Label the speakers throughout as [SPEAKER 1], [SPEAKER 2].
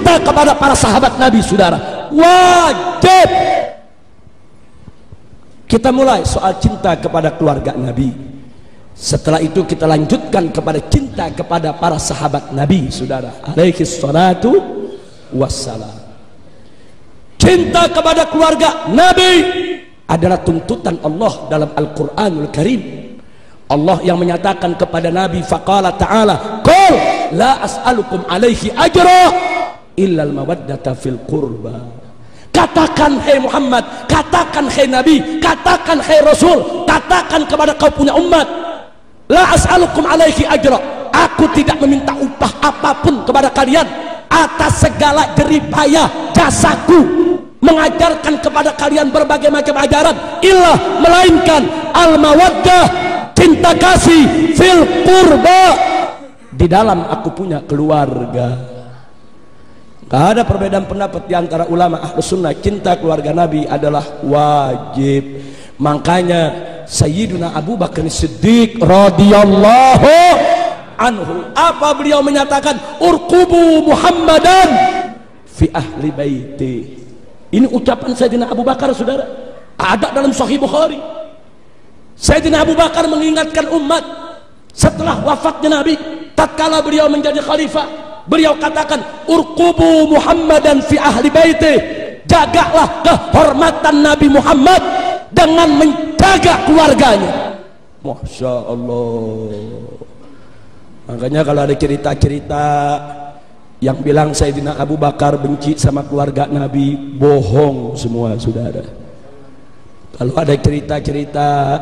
[SPEAKER 1] cinta kepada para sahabat Nabi, saudara, wajib. Kita mulai soal cinta kepada keluarga Nabi. Setelah itu kita lanjutkan kepada cinta kepada para sahabat Nabi, saudara, alaihi salatu wassalam. Cinta kepada keluarga Nabi adalah tuntutan Allah dalam Al-Quranul Karim. Allah yang menyatakan kepada Nabi, faqala ta'ala, qul la as'alukum alaihi ajra illal mawaddata fil qurba. Katakan hai Muhammad, katakan hai Nabi, katakan hai Rasul, katakan kepada kau punya umat, la as'alukum alaihi ajra, aku tidak meminta upah apapun kepada kalian atas segala jerih payah jasaku mengajarkan kepada kalian berbagai macam ajaran, illa melainkan al mawaddah, cinta kasih, fil qurba, di dalam aku punya keluarga. Gak ada perbedaan pendapat di antara ulama Ahlus Sunnah, cinta keluarga Nabi adalah wajib. Makanya Sayyiduna Abu Bakar Siddiq radhiyallahu anhu, apa beliau menyatakan, urqubu Muhammadan fi ahli baiti. Ini ucapan Sayyidina Abu Bakar, saudara, ada dalam Sahih Bukhari. Sayyidina Abu Bakar mengingatkan umat setelah wafatnya Nabi, tatkala beliau menjadi khalifah, beliau katakan, urqubu Muhammadan fi ahli baiti, jagalah kehormatan Nabi Muhammad dengan menjaga keluarganya. Masya Allah. Makanya kalau ada cerita-cerita yang bilang Sayyidina Abu Bakar benci sama keluarga Nabi, bohong semua, saudara. Kalau ada cerita-cerita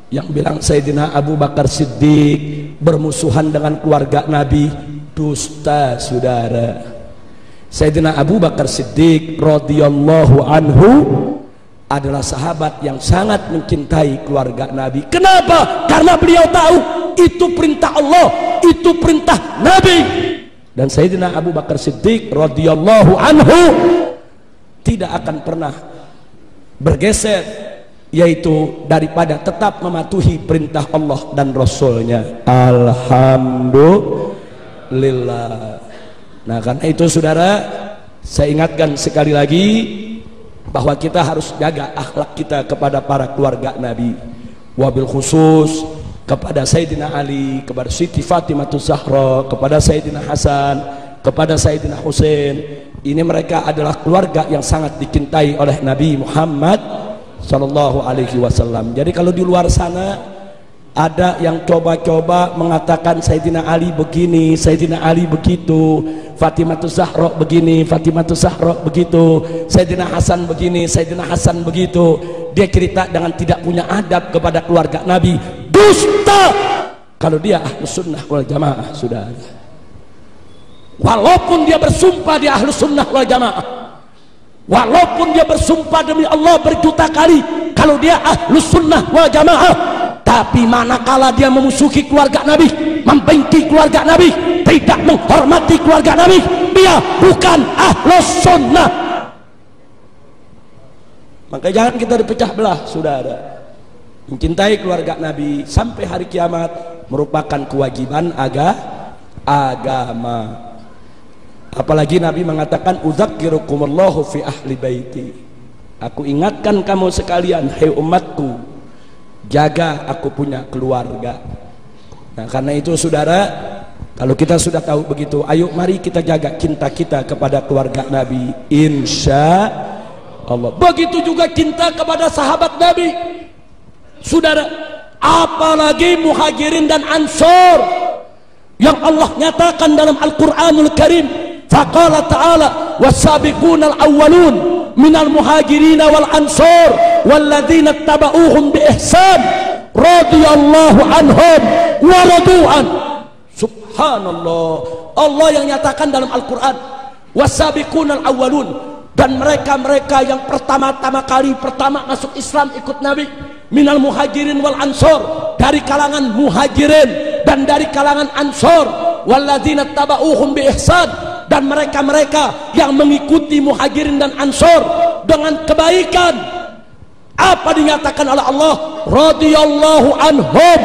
[SPEAKER 1] yang bilang Sayyidina Abu Bakar Siddiq bermusuhan dengan keluarga Nabi, dusta, saudara. Sayyidina Abu Bakar Siddiq radhiyallahu anhu adalah sahabat yang sangat mencintai keluarga Nabi. Kenapa? Karena beliau tahu itu perintah Allah, itu perintah Nabi. Dan Sayyidina Abu Bakar Siddiq radhiyallahu anhu tidak akan pernah bergeser, yaitu daripada tetap mematuhi perintah Allah dan Rasulnya. Alhamdulillah. Nah, karena itu saudara, saya ingatkan sekali lagi bahwa kita harus jaga akhlak kita kepada para keluarga Nabi, wabil khusus kepada Sayyidina Ali, kepada Siti Fatimah Zahra, kepada Sayyidina Hasan, kepada Sayyidina Husain. Ini mereka adalah keluarga yang sangat dicintai oleh Nabi Muhammad Sallallahu Alaihi Wasallam. Jadi kalau di luar sana ada yang coba-coba mengatakan Sayyidina Ali begini, Sayyidina Ali begitu, Fatimah Zahra begini, Fatimah Zahra begitu, Sayyidina Hasan begini, Sayyidina Hasan begitu, dia cerita dengan tidak punya adab kepada keluarga Nabi, dusta kalau dia Ahlus Sunnah wal Jamaah, saudara. Walaupun dia bersumpah dia Ahlus Sunnah wal Jamaah, walaupun dia bersumpah demi Allah berjuta kali kalau dia Ahlus Sunnah wal Jamaah, tapi manakala dia memusuhi keluarga Nabi, membenci keluarga Nabi, tidak menghormati keluarga Nabi, dia bukan Ahlus Sunnah. Maka jangan kita dipecah belah, saudara. Mencintai keluarga Nabi sampai hari kiamat merupakan kewajiban agama. Apalagi Nabi mengatakan, udzakirukumullahu fi ahli baiti, aku ingatkan kamu sekalian, hai umatku, jaga aku punya keluarga. Nah, karena itu saudara, kalau kita sudah tahu begitu, ayo mari kita jaga cinta kita kepada keluarga Nabi, insya Allah. Begitu juga cinta kepada sahabat Nabi, saudara. Apalagi Muhajirin dan Ansor yang Allah nyatakan dalam Al-Quranul Karim, faqala ta'ala was-sabiqunal awwalun minal muhajirin wal ansor walladzina tabauhum bi ihsan radhiyallahu anhum wa radu'an. Subhanallah, Allah yang nyatakan dalam Al-Quran was-sabiqunal awwalun, dan mereka-mereka yang pertama-tama kali pertama masuk Islam ikut Nabi, minal muhajirin wal ansor, dari kalangan muhajirin dan dari kalangan ansor, walladzina tabauhum bi ihsan, dan mereka-mereka yang mengikuti muhajirin dan ansor dengan kebaikan. Apa dinyatakan oleh Allah? Radhiyallahu anhum,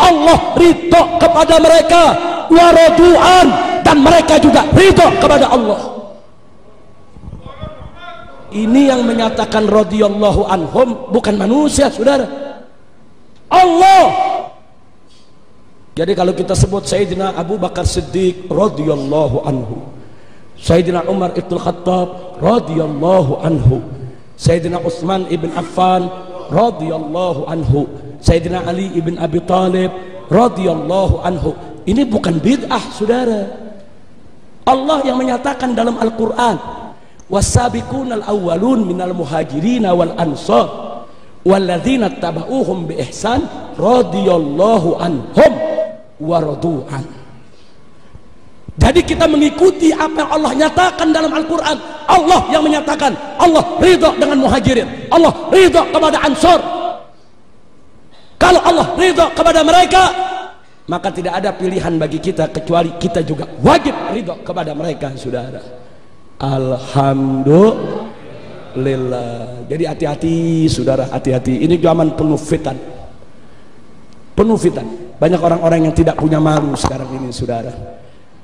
[SPEAKER 1] Allah ridho kepada mereka, wa radu'an, dan mereka juga ridho kepada Allah. Ini yang menyatakan radhiyallahu anhum bukan manusia, saudara, Allah. Jadi kalau kita sebut Sayyidina Abu Bakar Siddiq radhiyallahu anhu, Sayyidina Umar ibn Khattab radhiyallahu anhu, Sayyidina Utsman ibn Affan radhiyallahu anhu, Sayyidina Ali ibn Abi Thalib radhiyallahu anhu, ini bukan bid'ah, saudara. Allah yang menyatakan dalam Al-Quran, wasabiqunal awwalun minal muhajirin wal ansar walladzina tabauhum bi ihsan radhiyallahu anhum wa radu'an. Jadi kita mengikuti apa yang Allah nyatakan dalam Al-Quran. Allah yang menyatakan, Allah ridha dengan muhajirin, Allah ridha kepada ansar. Kalau Allah ridha kepada mereka, maka tidak ada pilihan bagi kita kecuali kita juga wajib ridha kepada mereka, saudara. Alhamdulillah. Jadi hati-hati, saudara, hati-hati. Ini zaman penuh fitan, penuh fitan. Banyak orang-orang yang tidak punya malu sekarang ini, saudara,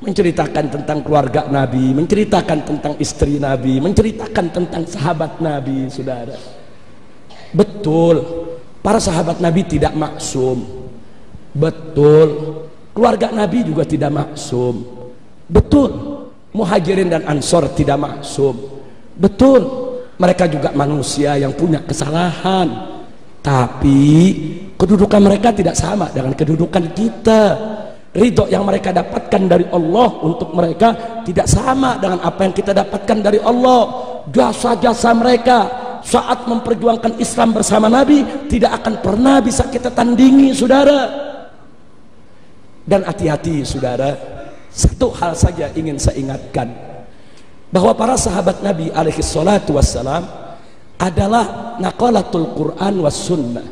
[SPEAKER 1] menceritakan tentang keluarga Nabi, menceritakan tentang istri Nabi, menceritakan tentang sahabat Nabi, saudara. Betul, para sahabat Nabi tidak maksum. Betul, keluarga Nabi juga tidak maksum. Betul, Muhajirin dan Ansor tidak maksum. Betul, mereka juga manusia yang punya kesalahan. Tapi kedudukan mereka tidak sama dengan kedudukan kita. Ridho yang mereka dapatkan dari Allah untuk mereka tidak sama dengan apa yang kita dapatkan dari Allah. Jasa-jasa mereka saat memperjuangkan Islam bersama Nabi tidak akan pernah bisa kita tandingi, saudara. Dan hati-hati, saudara, satu hal saja ingin saya ingatkan, bahwa para sahabat Nabi alaihi salatu wassalam adalah naqalatul Quran was sunnah.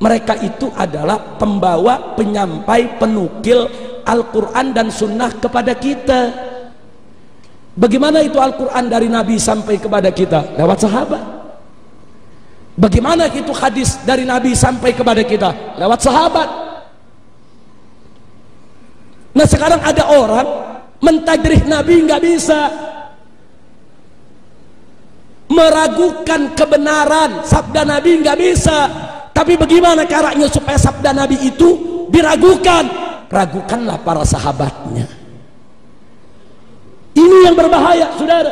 [SPEAKER 1] Mereka itu adalah pembawa, penyampai, penukil Al-Quran dan sunnah kepada kita. Bagaimana itu Al-Quran dari Nabi sampai kepada kita? Lewat sahabat. Bagaimana itu hadis dari Nabi sampai kepada kita? Lewat sahabat. Nah, sekarang ada orang mentajrih Nabi nggak bisa, meragukan kebenaran sabda Nabi nggak bisa. Tapi bagaimana caranya supaya sabda Nabi itu diragukan? Ragukanlah para sahabatnya. Ini yang berbahaya, saudara.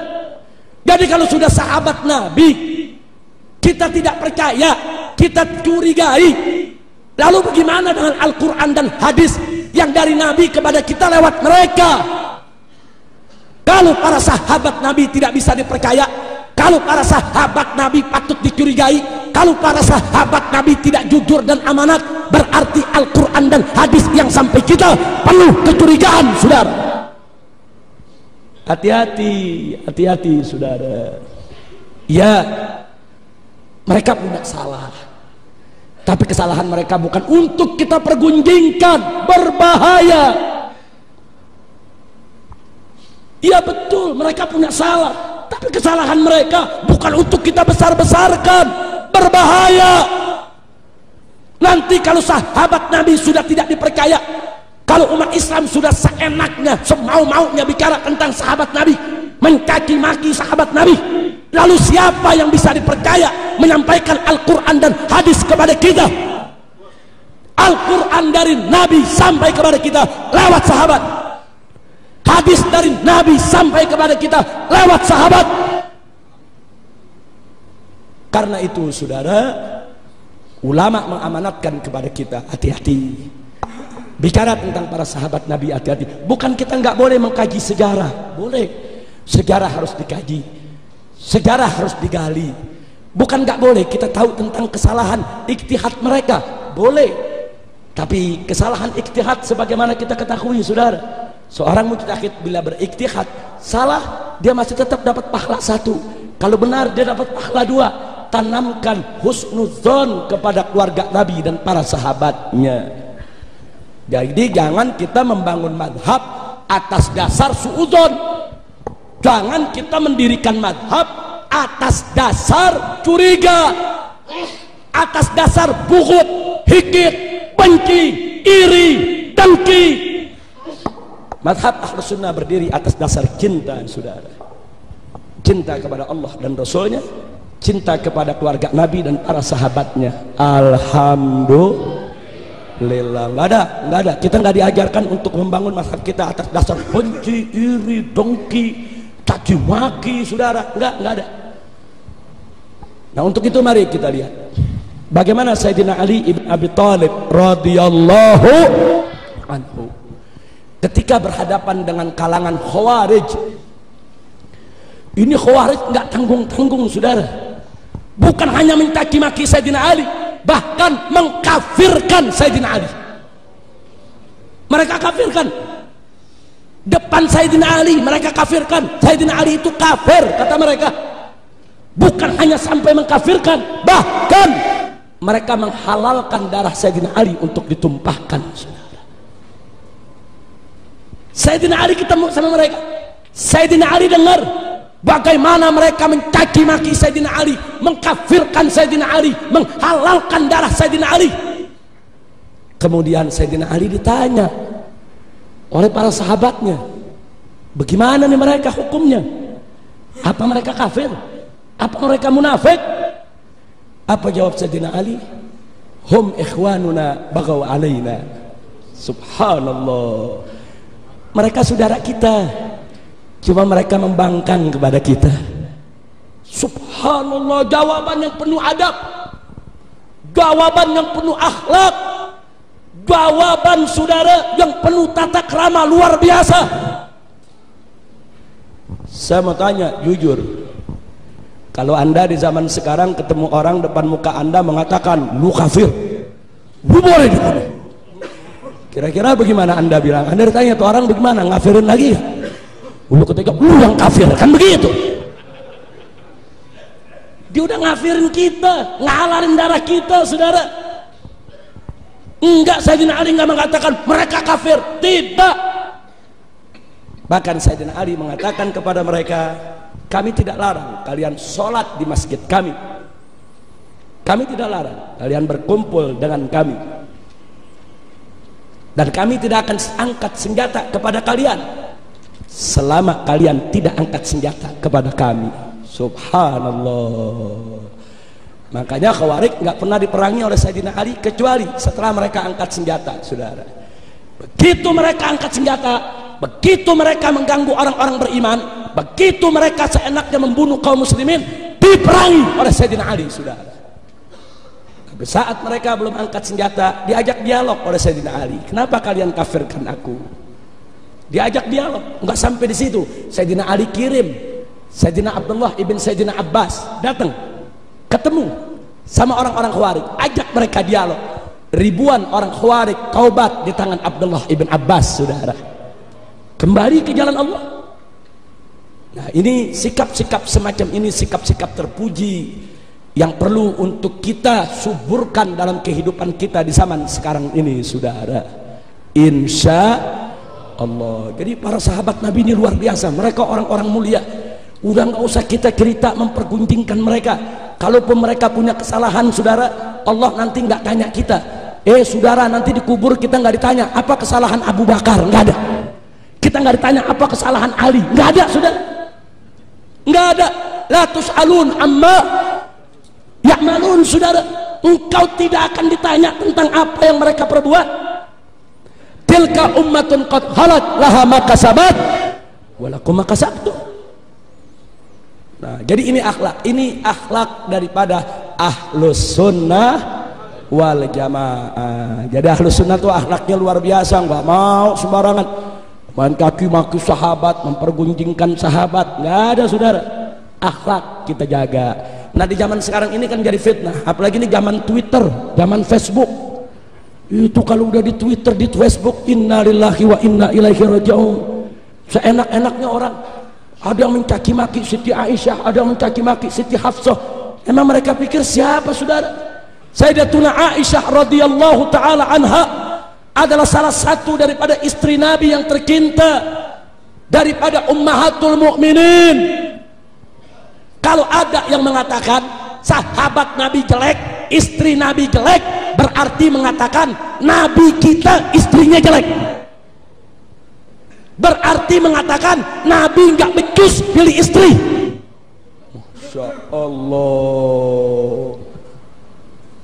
[SPEAKER 1] Jadi kalau sudah sahabat Nabi kita tidak percaya, kita curigai, lalu bagaimana dengan Al-Quran dan hadis yang dari Nabi kepada kita lewat mereka? Kalau para sahabat Nabi tidak bisa dipercaya, kalau para sahabat Nabi patut dicurigai, kalau para sahabat Nabi tidak jujur dan amanat, berarti Al-Quran dan hadis yang sampai kita penuh kecurigaan, saudara. Hati-hati, hati-hati, saudara. Ya, mereka punya salah, tapi kesalahan mereka bukan untuk kita pergunjingkan, berbahaya. Iya betul, mereka punya salah, tapi kesalahan mereka bukan untuk kita besar-besarkan, berbahaya. Nanti kalau sahabat Nabi sudah tidak dipercaya, kalau umat Islam sudah seenaknya, semau-maunya bicara tentang sahabat Nabi, mencaci maki sahabat Nabi, lalu siapa yang bisa dipercaya menyampaikan Al-Quran dan hadis kepada kita? Al-Quran dari Nabi sampai kepada kita lewat sahabat, hadis dari Nabi sampai kepada kita lewat sahabat. Karena itu, saudara, ulama mengamanatkan kepada kita, hati-hati bicara tentang para sahabat Nabi, hati-hati. Bukan kita nggak boleh mengkaji sejarah, boleh. Sejarah harus dikaji, sejarah harus digali. Bukan nggak boleh kita tahu tentang kesalahan ijtihad mereka, boleh. Tapi kesalahan ijtihad sebagaimana kita ketahui, saudara, seorang mujtahid bila berijtihad salah, dia masih tetap dapat pahala 1. Kalau benar, dia dapat pahala 2. Tanamkan husnudzon kepada keluarga Nabi dan para sahabatnya. Jadi jangan kita membangun madhab atas dasar suudzon. Jangan kita mendirikan madhab atas dasar curiga, atas dasar bughut, hikit, benci, iri, dengki. Madhab Ahlus Sunnah berdiri atas dasar cinta, saudara. cinta kepada Allah dan Rasulnya, cinta kepada keluarga Nabi dan para sahabatnya. Alhamdulillah. Nggak ada. Kita nggak diajarkan untuk membangun masyarakat kita atas dasar benci, iri, dengki, caci maki, saudara. Nggak ada. Nah, untuk itu mari kita lihat bagaimana Sayyidina Ali ibn Abi Thalib radhiyallahu anhu ketika berhadapan dengan kalangan Khawarij. Ini Khawarij nggak tanggung-tanggung, saudara. Bukan hanya mencaci maki Sayyidina Ali, bahkan mengkafirkan Sayyidina Ali. Mereka kafirkan depan Sayyidina Ali, mereka kafirkan Sayyidina Ali itu kafir, kata mereka. Bukan hanya sampai mengkafirkan, bahkan mereka menghalalkan darah Sayyidina Ali untuk ditumpahkan, saudara. Sayyidina Ali ketemu sama mereka. Sayyidina Ali dengar bagaimana mereka mencaci maki Sayyidina Ali, mengkafirkan Sayyidina Ali, menghalalkan darah Sayyidina Ali. Kemudian Sayyidina Ali ditanya oleh para sahabatnya, bagaimana nih mereka hukumnya? Apa mereka kafir? Apa mereka munafik? Apa jawab Sayyidina Ali? Hum ikhwanuna bagaw alaina. Subhanallah. Mereka saudara kita, cuma mereka membangkang kepada kita. Subhanallah, jawaban yang penuh adab, jawaban yang penuh akhlak, jawaban saudara yang penuh tata krama luar biasa. Saya mau tanya jujur, kalau anda di zaman sekarang ketemu orang depan muka anda mengatakan lu kafir, lu boleh dibunuh, kira-kira bagaimana anda bilang? Anda ditanya tuh orang bagaimana, ngafirin lagi ya? Lu ketika lu yang kafir, kan begitu. Dia udah ngafirin kita, ngalarin darah kita, saudara. Enggak, Sayyidina Ali enggak mengatakan mereka kafir, tidak. Bahkan Sayyidina Ali mengatakan kepada mereka, kami tidak larang kalian sholat di masjid kami, kami tidak larang kalian berkumpul dengan kami, dan kami tidak akan angkat senjata kepada kalian selama kalian tidak angkat senjata kepada kami. Subhanallah. Makanya Khawarij nggak pernah diperangi oleh Sayyidina Ali kecuali setelah mereka angkat senjata, saudara. Begitu mereka angkat senjata, begitu mereka mengganggu orang-orang beriman, begitu mereka seenaknya membunuh kaum muslimin, diperangi oleh Sayyidina Ali, saudara. Tapi saat mereka belum angkat senjata, diajak dialog oleh Sayyidina Ali. Kenapa kalian kafirkan aku? Diajak dialog, nggak sampai di situ. Sayyidina Ali kirim Sayyidina Abdullah ibn Sayyidina Abbas datang, ketemu sama orang-orang Khawarij, ajak mereka dialog. Ribuan orang Khawarij taubat di tangan Abdullah ibn Abbas, saudara. Kembali ke jalan Allah. Nah, ini sikap-sikap semacam ini, sikap-sikap terpuji yang perlu untuk kita suburkan dalam kehidupan kita di zaman sekarang ini, saudara. Insya Allah. Jadi para sahabat Nabi ini luar biasa, mereka orang-orang mulia. Udah nggak usah kita cerita mempergunjingkan mereka. Kalaupun mereka punya kesalahan, saudara, Allah nanti nggak tanya kita. Saudara, nanti dikubur kita nggak ditanya apa kesalahan Abu Bakar, nggak ada. Kita nggak ditanya apa kesalahan Ali, nggak ada, saudara, nggak ada. La tus'alun amma ya'malun, saudara. Engkau tidak akan ditanya tentang apa yang mereka perbuat. Tilka ummatun qad khalat laha ma kasabat wa lakum ma kasabtum. Nah, jadi ini akhlak daripada ahlus sunnah wal jamaah. Jadi ahlus sunnah itu akhlaknya luar biasa, nggak mau sembarangan main kaki maki sahabat, mempergunjingkan sahabat, nggak ada, saudara. Akhlak kita jaga. Nah, di zaman sekarang ini kan jadi fitnah, apalagi ini zaman Twitter, zaman Facebook. Itu kalau udah di Twitter, di Facebook, innalillahi wa inna ilaihi raji'un, seenak-enaknya orang. Ada yang mencaci maki Siti Aisyah, ada yang mencaci maki Siti Hafsah. Emang mereka pikir siapa, saudara? Sayyidatuna Aisyah radhiyallahu taala anha adalah salah satu daripada istri Nabi yang tercinta, daripada ummahatul mukminin. Kalau ada yang mengatakan sahabat Nabi jelek, istri Nabi jelek, berarti mengatakan Nabi kita istrinya jelek. Berarti mengatakan Nabi nggak becus pilih istri. Allah.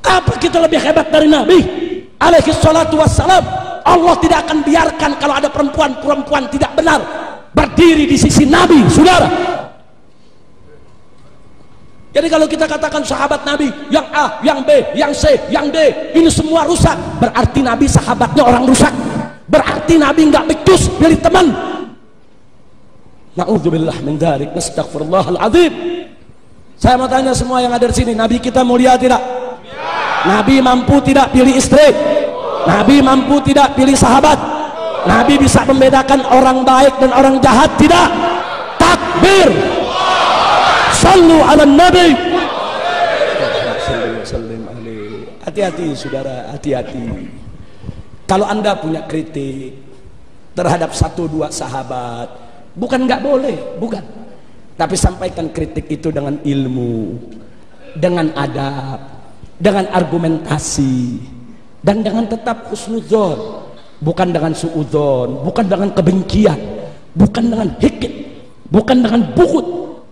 [SPEAKER 1] Apa kita lebih hebat dari Nabi alaihi salatu wassalam? Allah tidak akan biarkan kalau ada perempuan tidak benar berdiri di sisi Nabi, saudara. Jadi kalau kita katakan sahabat Nabi yang A, yang B, yang C, yang D ini semua rusak, berarti Nabi sahabatnya orang rusak, berarti Nabi nggak becus pilih teman. Na'udzubillah min dzalik, nastaghfirullahal azim. Saya mau tanya semua yang ada di sini, Nabi kita mulia tidak? Nabi mampu tidak pilih istri? Nabi mampu tidak pilih sahabat? Nabi bisa membedakan orang baik dan orang jahat tidak? Takbir. Sallu ala Nabi. Hati-hati saudara, hati-hati. Kalau Anda punya kritik terhadap 1-2 sahabat, bukan nggak boleh, bukan. Tapi sampaikan kritik itu dengan ilmu, dengan adab, dengan argumentasi, dan dengan tetap husnudzon, bukan dengan suudzon, bukan dengan kebencian, bukan dengan hikit, bukan dengan bukut,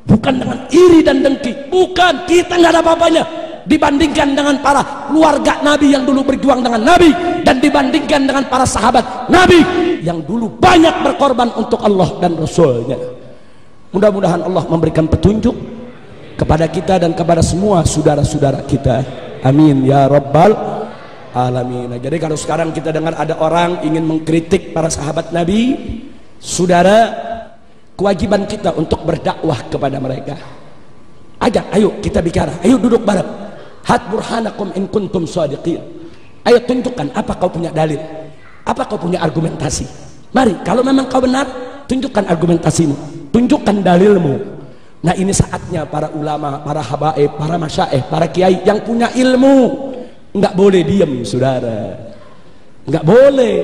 [SPEAKER 1] bukan dengan iri dan dengki. Bukan, kita nggak ada apa-apanya dibandingkan dengan para keluarga Nabi yang dulu berjuang dengan Nabi, dan dibandingkan dengan para sahabat Nabi yang dulu banyak berkorban untuk Allah dan Rasulnya. Mudah-mudahan Allah memberikan petunjuk kepada kita dan kepada semua saudara-saudara kita. Amin ya rabbal alamin. Jadi kalau sekarang kita dengar ada orang ingin mengkritik para sahabat Nabi, saudara, kewajiban kita untuk berdakwah kepada mereka. Ajak, ayo kita bicara, ayo duduk bareng. Hat burhanakum in kuntum shadiqin. Ayo tunjukkan apa kau punya dalil, apa kau punya argumentasi. Mari, kalau memang kau benar, tunjukkan argumentasimu, tunjukkan dalilmu. Nah, ini saatnya para ulama, para habaib, para masyaikh, para kiai yang punya ilmu nggak boleh diam, saudara, nggak boleh.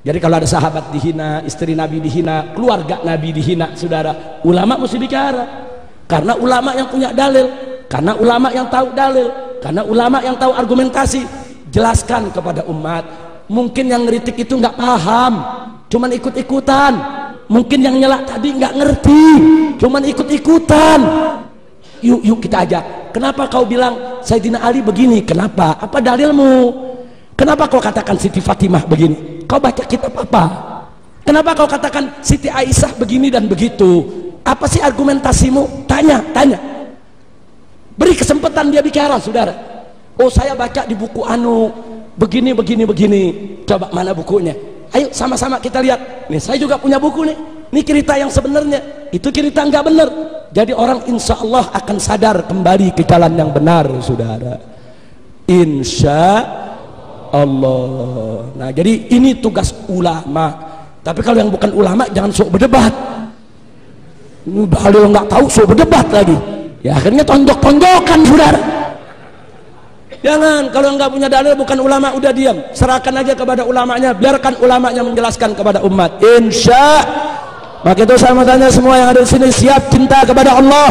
[SPEAKER 1] Jadi kalau ada sahabat dihina, istri Nabi dihina, keluarga Nabi dihina, saudara, ulama mesti bicara. Karena ulama yang punya dalil, karena ulama yang tahu dalil, karena ulama yang tahu argumentasi. Jelaskan kepada umat. Mungkin yang ngeritik itu nggak paham, cuman ikut-ikutan. Mungkin yang nyela tadi nggak ngerti, cuman ikut-ikutan. Yuk kita ajak. Kenapa kau bilang Sayyidina Ali begini? Kenapa? Apa dalilmu? Kenapa kau katakan Siti Fatimah begini? Kau baca kitab apa? Kenapa kau katakan Siti Aisyah begini dan begitu? Apa sih argumentasimu? Tanya. Beri kesempatan dia bicara, saudara. Oh, saya baca di buku begini. Coba mana bukunya? Ayo sama-sama kita lihat. Nih, saya juga punya buku nih. Ini cerita yang sebenarnya. Itu cerita nggak benar. Jadi orang insya Allah akan sadar kembali ke jalan yang benar, saudara. Insya Allah. Nah, jadi ini tugas ulama. Tapi kalau yang bukan ulama jangan sok berdebat. Kalau nggak tahu sok berdebat lagi. Ya akhirnya tonjok-tonjokan, saudara. Jangan, kalau nggak punya dalil bukan ulama udah diam. Serahkan aja kepada ulamanya, biarkan ulamanya menjelaskan kepada umat. Insya. Maka itu saya mau tanya semua yang ada di sini, siap cinta kepada Allah,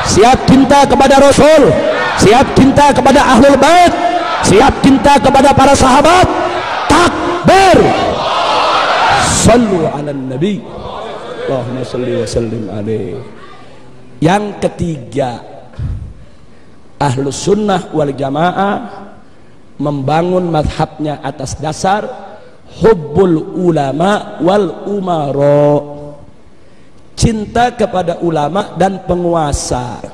[SPEAKER 1] siap cinta kepada Rasul, siap cinta kepada Ahlul Bait, siap cinta kepada para sahabat. Takbir. Sallu ala Nabi. Allahumma salli wa sallim alaihi. Yang ketiga, Ahlus Sunnah wal Jamaah membangun mazhabnya atas dasar hubbul ulama wal umara, cinta kepada ulama dan penguasa.